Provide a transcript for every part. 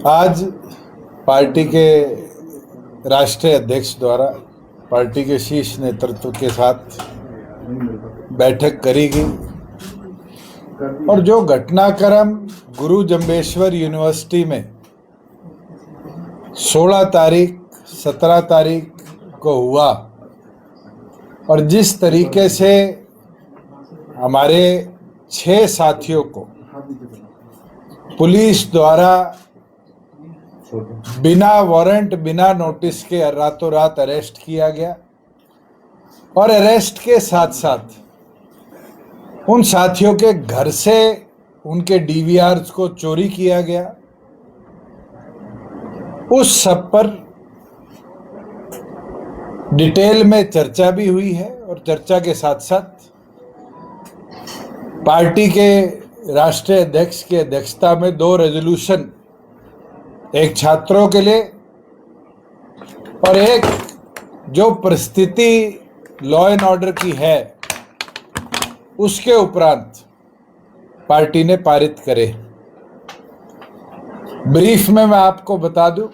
आज पार्टी के राष्ट्रीय अध्यक्ष द्वारा पार्टी के शीर्ष नेतृत्व के साथ बैठक करी गई और जो घटनाक्रम गुरु जम्बेश्वर यूनिवर्सिटी में 16 तारीख 17 तारीख को हुआ और जिस तरीके से हमारे 6 साथियों को पुलिस द्वारा बिना वारंट बिना नोटिस के रातों रात अरेस्ट किया गया और अरेस्ट के साथ साथ उन साथियों के घर से उनके डीवीआर्स को चोरी किया गया, उस सब पर डिटेल में चर्चा भी हुई है और चर्चा के साथ साथ पार्टी के राष्ट्रीय अध्यक्ष की अध्यक्षता में 2 रेजोल्यूशन, एक छात्रों के लिए और एक जो परिस्थिति लॉ एंड ऑर्डर की है उसके उपरांत पार्टी ने पारित करे। ब्रीफ में मैं आपको बता दूं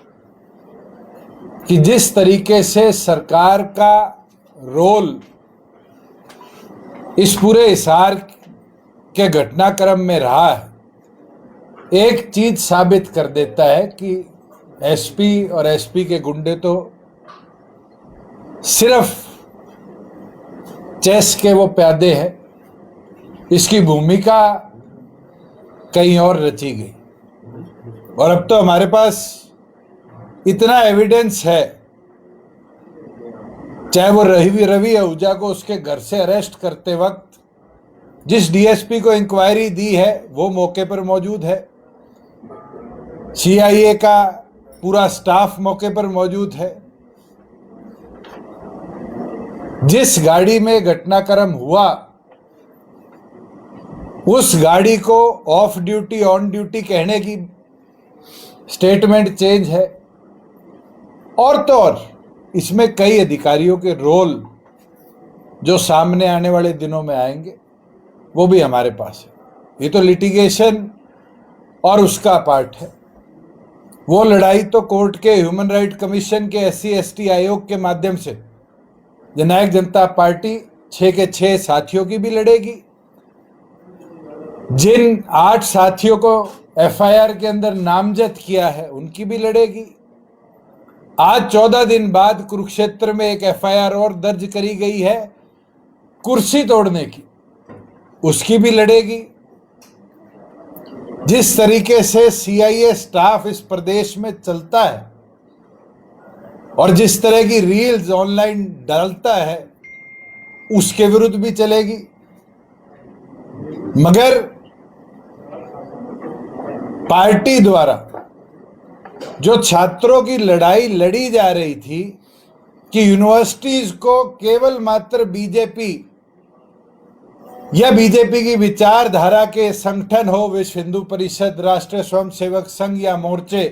कि जिस तरीके से सरकार का रोल इस पूरे हिसार के घटनाक्रम में रहा है, एक चीज साबित कर देता है कि एसपी और एसपी के गुंडे तो सिर्फ चेस के वो प्यादे हैं, इसकी भूमिका कहीं और रची गई। और अब तो हमारे पास इतना एविडेंस है, चाहे वो रवि आहूजा को उसके घर से अरेस्ट करते वक्त जिस डीएसपी को इंक्वायरी दी है वो मौके पर मौजूद है, सीआईए का पूरा स्टाफ मौके पर मौजूद है, जिस गाड़ी में घटनाक्रम हुआ उस गाड़ी को ऑफ ड्यूटी ऑन ड्यूटी कहने की स्टेटमेंट चेंज है। और तो और इसमें कई अधिकारियों के रोल जो सामने आने वाले दिनों में आएंगे वो भी हमारे पास है। ये तो लिटिगेशन और उसका पार्ट है। वो लड़ाई तो कोर्ट के ह्यूमन राइट कमीशन के SC/ST आयोग के माध्यम से जननायक जनता पार्टी 6 के 6 साथियों की भी लड़ेगी। जिन 8 साथियों को FIR के अंदर नामजद किया है उनकी भी लड़ेगी। आज 14 दिन बाद कुरुक्षेत्र में एक FIR और दर्ज करी गई है कुर्सी तोड़ने की, उसकी भी लड़ेगी। जिस तरीके से CIA स्टाफ इस प्रदेश में चलता है और जिस तरह की रील्स ऑनलाइन डालता है उसके विरुद्ध भी चलेगी। मगर पार्टी द्वारा जो छात्रों की लड़ाई लड़ी जा रही थी कि यूनिवर्सिटीज को केवल मात्र बीजेपी या बीजेपी की विचारधारा के संगठन हो, विश्व हिंदू परिषद, राष्ट्रीय स्वयंसेवक संघ या मोर्चे,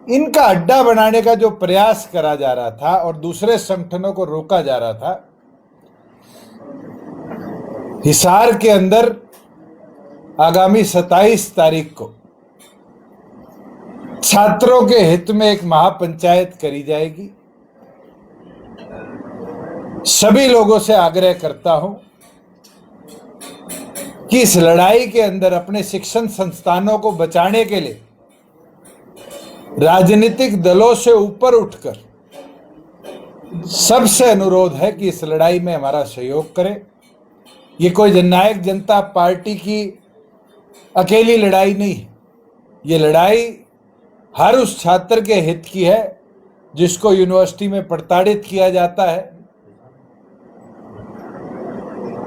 इनका अड्डा बनाने का जो प्रयास करा जा रहा था और दूसरे संगठनों को रोका जा रहा था, हिसार के अंदर आगामी 27 तारीख को छात्रों के हित में एक महापंचायत करी जाएगी। सभी लोगों से आग्रह करता हूं कि इस लड़ाई के अंदर अपने शिक्षण संस्थानों को बचाने के लिए राजनीतिक दलों से ऊपर उठकर सबसे अनुरोध है कि इस लड़ाई में हमारा सहयोग करें। ये कोई जननायक जनता पार्टी की अकेली लड़ाई नहीं है, ये लड़ाई हर उस छात्र के हित की है जिसको यूनिवर्सिटी में प्रताड़ित किया जाता है।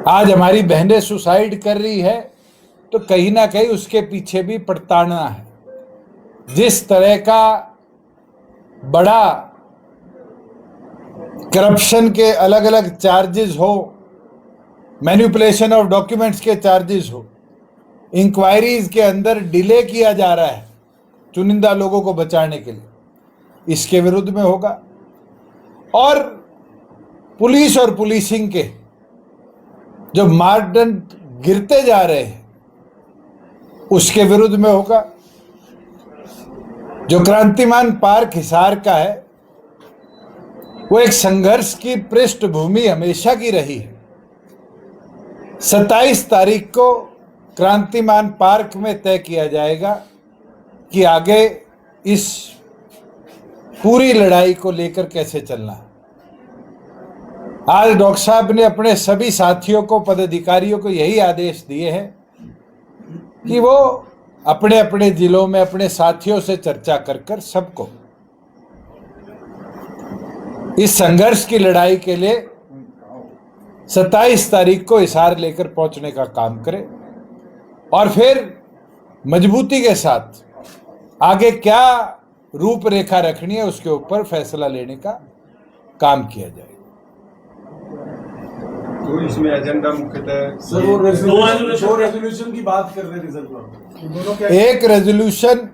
आज हमारी बहनें सुसाइड कर रही है तो कहीं ना कहीं उसके पीछे भी प्रताड़ना है। जिस तरह का बड़ा करप्शन के अलग अलग चार्जेस हो, मैनिपुलेशन ऑफ डॉक्यूमेंट्स के चार्जेस हो, इंक्वायरीज के अंदर डिले किया जा रहा है चुनिंदा लोगों को बचाने के लिए, इसके विरुद्ध में होगा। और पुलिस और पुलिसिंग के जो मानदंड गिरते जा रहे हैं उसके विरुद्ध में होगा। जो क्रांतिमान पार्क हिसार का है वो एक संघर्ष की पृष्ठभूमि हमेशा की रही है। 27 तारीख को क्रांतिमान पार्क में तय किया जाएगा कि आगे इस पूरी लड़ाई को लेकर कैसे चलना है। आज डॉक्टर साहब ने अपने सभी साथियों को, पदाधिकारियों को यही आदेश दिए हैं कि वो अपने अपने जिलों में अपने साथियों से चर्चा कर सबको इस संघर्ष की लड़ाई के लिए 27 तारीख को हिसार लेकर पहुंचने का काम करें और फिर मजबूती के साथ आगे क्या रूपरेखा रखनी है उसके ऊपर फैसला लेने का काम किया जाए। तो इसमें एजेंडा मुख्यतः सर वो रेजोल्यूशन की बात कर रहे थे सर। एक रेजोल्यूशन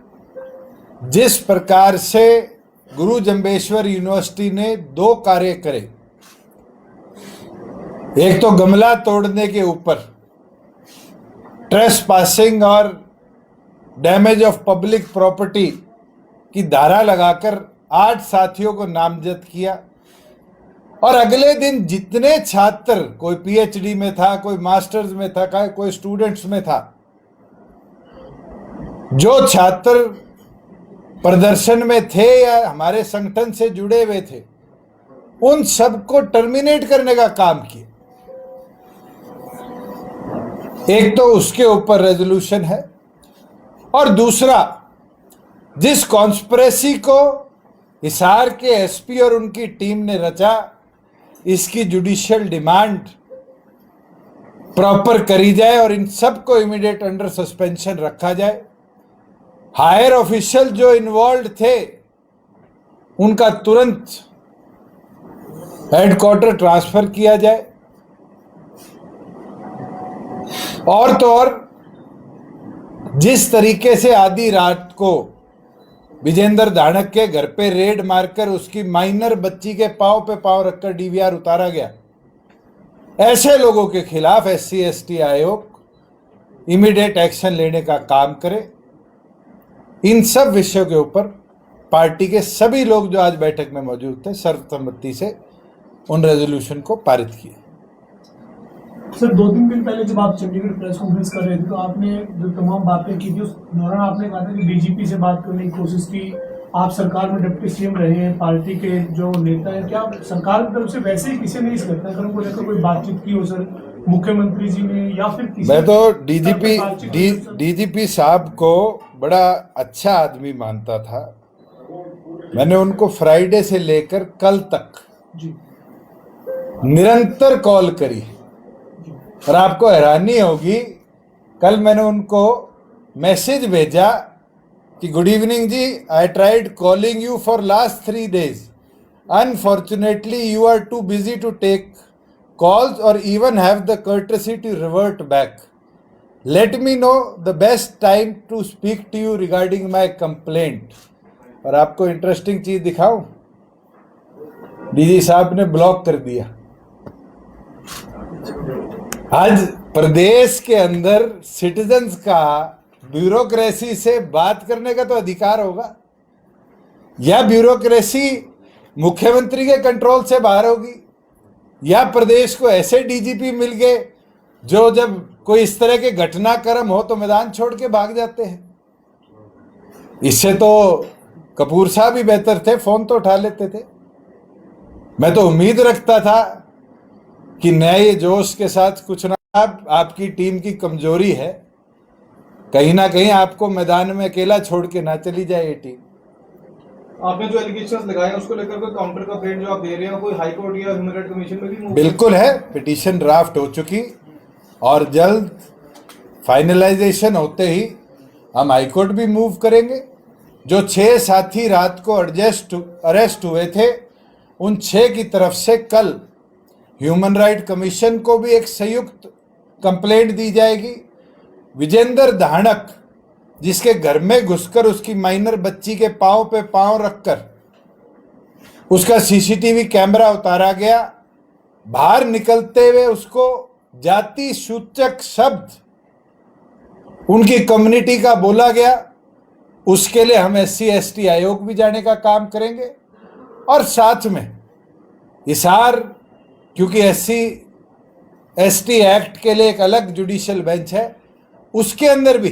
जिस प्रकार से गुरु जंबेश्वर यूनिवर्सिटी ने 2 कार्य करे, एक तो गमला तोड़ने के ऊपर ट्रेसपासिंग और डैमेज ऑफ पब्लिक प्रॉपर्टी की धारा लगाकर 8 साथियों को नामजद किया और अगले दिन जितने छात्र, कोई पीएचडी में था, कोई मास्टर्स में था, कोई स्टूडेंट्स में था, जो छात्र प्रदर्शन में थे या हमारे संगठन से जुड़े हुए थे, उन सबको टर्मिनेट करने का काम किया। एक तो उसके ऊपर रेजोल्यूशन है और दूसरा जिस कॉन्स्पिरेसी को हिसार के एसपी और उनकी टीम ने रचा, इसकी जुडिशियल डिमांड प्रॉपर करी जाए और इन सबको इमीडिएट अंडर सस्पेंशन रखा जाए। हायर ऑफिशियल जो इन्वॉल्व थे उनका तुरंत हेडक्वार्टर ट्रांसफर किया जाए और तो और जिस तरीके से आधी रात को विजेंद्र धानक के घर पे रेड मारकर उसकी माइनर बच्ची के पांव पे पांव रखकर डीवीआर उतारा गया, ऐसे लोगों के खिलाफ एससी एसटी आयोग इमीडिएट एक्शन लेने का काम करे। इन सब विषयों के ऊपर पार्टी के सभी लोग जो आज बैठक में मौजूद थे सर्वसम्मति से उन रेजोल्यूशन को पारित किया। सर 2-3 दिन पहले जब आप चंडीगढ़ प्रेस कॉन्फ्रेंस कर रहे थे तो आपने जो तमाम बातें की थी उस दौरान आपने कहा था कि डीजीपी से बात करने की कोशिश की। आप सरकार में डिप्टी सीएम रहे हैं, पार्टी के जो नेता हैं, क्या सरकार की तरफ से वैसे ही किसी ने इस घटनाक्रम को लेकर कोई बातचीत की हो सर, मुख्यमंत्री जी ने या फिर किसी? मैं तो डीजीपी साहब को बड़ा अच्छा आदमी मानता था। मैंने उनको फ्राइडे से लेकर कल तक निरंतर कॉल करी और आपको हैरानी होगी, कल मैंने उनको मैसेज भेजा कि good evening ji, I tried calling you for last 3 days, unfortunately you are too busy to take calls or even have the courtesy to revert back. Let me know the best time to speak to you regarding my complaint. और आपको interesting चीज दिखाऊं, DG साहब ने block कर दिया। आज प्रदेश के अंदर सिटीजन्स का ब्यूरोक्रेसी से बात करने का तो अधिकार होगा, या ब्यूरोक्रेसी मुख्यमंत्री के कंट्रोल से बाहर होगी, या प्रदेश को ऐसे डीजीपी मिल गए जो जब कोई इस तरह के घटनाक्रम हो तो मैदान छोड़ के भाग जाते हैं। इससे तो कपूर साहब ही बेहतर थे, फोन तो उठा लेते थे। मैं तो उम्मीद रखता था कि नए जोश के साथ कुछ ना, आपकी टीम की कमजोरी है, कहीं ना कहीं आपको मैदान में अकेला छोड़ के ना चली जाए ये टीम। आपने जो एलिगेशंस लगाए उसको लेकर कोई काउंटर का प्लेट जो आप दे रहे हो, कोई हाई कोर्ट या ह्यूमन राइट कमीशन में भी? बिल्कुल है, पिटीशन ड्राफ्ट हो चुकी और जल्द फाइनलाइजेशन होते ही हम हाई कोर्ट भी मूव करेंगे। जो 6 साथी रात को अरेस्ट हुए थे, उन 6 की तरफ से कल ह्यूमन राइट कमीशन को भी एक संयुक्त कंप्लेंट दी जाएगी। विजेंद्र धानक जिसके घर में घुसकर उसकी माइनर बच्ची के पांव पे पांव रखकर उसका सीसीटीवी कैमरा उतारा गया, बाहर निकलते हुए उसको जाति सूचक शब्द उनकी कम्युनिटी का बोला गया, उसके लिए हम SC/ST आयोग भी जाने का काम करेंगे। और साथ में हिसार, क्योंकि SC/ST एक्ट के लिए एक अलग जुडिशियल बेंच है, उसके अंदर भी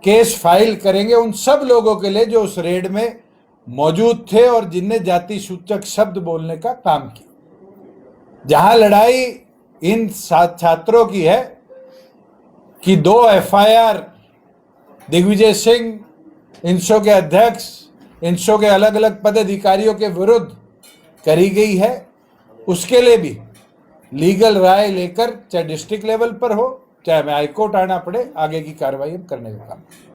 केस फाइल करेंगे उन सब लोगों के लिए जो उस रेड में मौजूद थे और जिनने जाति सूचक शब्द बोलने का काम किया। जहां लड़ाई इन छात्रों की है कि 2 FIR दिग्विजय सिंह, इंसो के अध्यक्ष, इंसो के अलग अलग पदाधिकारियों के विरुद्ध करी गई है, उसके लिए भी लीगल राय लेकर, चाहे डिस्ट्रिक्ट लेवल पर हो चाहे हमें हाईकोर्ट आना पड़े, आगे की कार्रवाई हम करने का काम